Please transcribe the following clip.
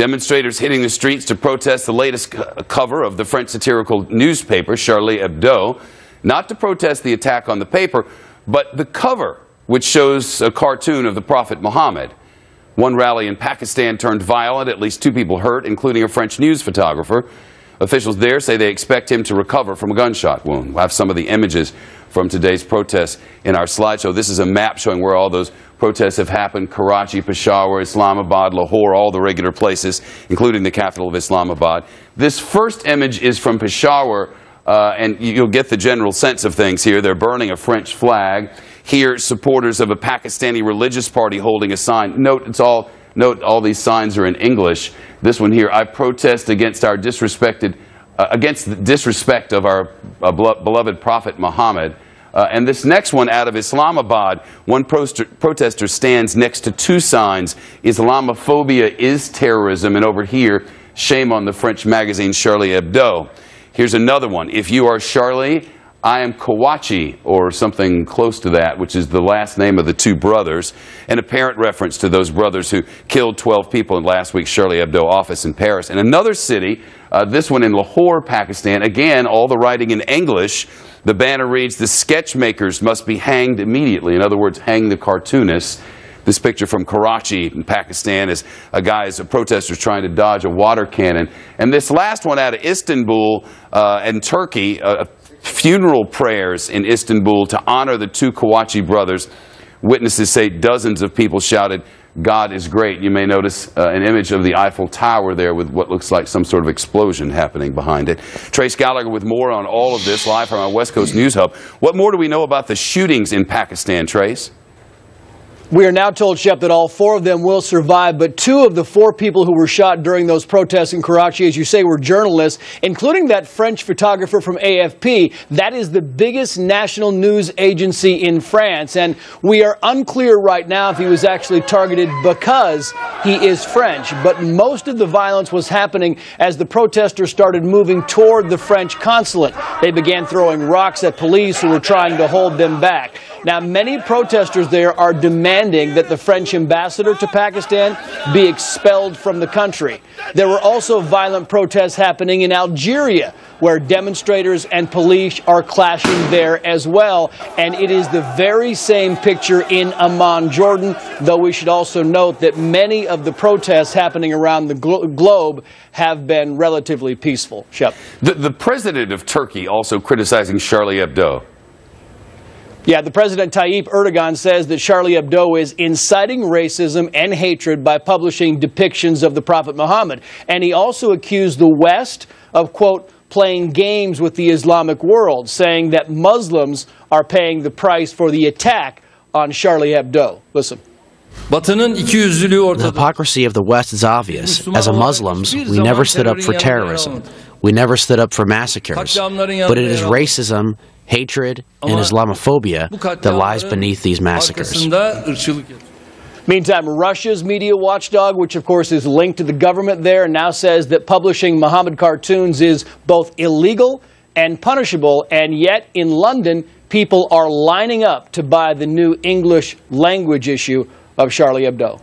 Demonstrators hitting the streets to protest the latest cover of the French satirical newspaper, Charlie Hebdo, not to protest the attack on the paper, but the cover, which shows a cartoon of the Prophet Muhammad. One rally in Pakistan turned violent, at least 2 people hurt, including a French news photographer. Officials there say they expect him to recover from a gunshot wound. We'll have some of the images from today's protests in our slideshow. This is a map showing where all those protests have happened: Karachi, Peshawar, Islamabad, Lahore, all the regular places, including the capital of Islamabad. This first image is from Peshawar, and you'll get the general sense of things here. They're burning a French flag. Here, supporters of a Pakistani religious party holding a sign. Note all these signs are in English. This one here: I protest against our against the disrespect of our beloved Prophet Muhammad. And this next one out of Islamabad, one protester stands next to 2 signs: Islamophobia is terrorism, and over here, shame on the French magazine Charlie Hebdo. Here's another one: if you are Charlie, I am Kouachi, or something close to that, which is the last name of the 2 brothers, an apparent reference to those brothers who killed 12 people in last week's Charlie Hebdo office in Paris. In another city, this one in Lahore, Pakistan, again, all the writing in English. The banner reads, "The sketch makers must be hanged immediately." In other words, hang the cartoonists. This picture from Karachi in Pakistan is a protesters trying to dodge a water cannon. And this last one out of Istanbul and Turkey, funeral prayers in Istanbul to honor the 2 Kouachi brothers. Witnesses say dozens of people shouted, "God is great." You may notice an image of the Eiffel Tower there with what looks like some sort of explosion happening behind it. Trace Gallagher with more on all of this, live from our West Coast News Hub. What more do we know about the shootings in Pakistan, Trace? We are now told, Shep, that all 4 of them will survive, but 2 of the 4 people who were shot during those protests in Karachi, as you say, were journalists, including that French photographer from AFP. That is the biggest national news agency in France, and we are unclear right now if he was actually targeted because he is French. But most of the violence was happening as the protesters started moving toward the French consulate. They began throwing rocks at police who were trying to hold them back. Now, many protesters there are demanding that the French ambassador to Pakistan be expelled from the country. There were also violent protests happening in Algeria, where demonstrators and police are clashing there as well. And it is the very same picture in Amman, Jordan, though we should also note that many of the protests happening around the globe have been relatively peaceful. Shep. The president of Turkey also criticizing Charlie Hebdo. Yeah, the President Tayyip Erdogan says that Charlie Hebdo is inciting racism and hatred by publishing depictions of the Prophet Muhammad. And he also accused the West of, quote, playing games with the Islamic world, saying that Muslims are paying the price for the attack on Charlie Hebdo. Listen. The hypocrisy of the West is obvious. As a Muslims, we never stood up for terrorism. We never stood up for massacres. But it is racism, hatred, and Islamophobia that lies beneath these massacres. Meantime, Russia's media watchdog, which of course is linked to the government there, now says that publishing Muhammad cartoons is both illegal and punishable, and yet in London, people are lining up to buy the new English language issue of Charlie Hebdo.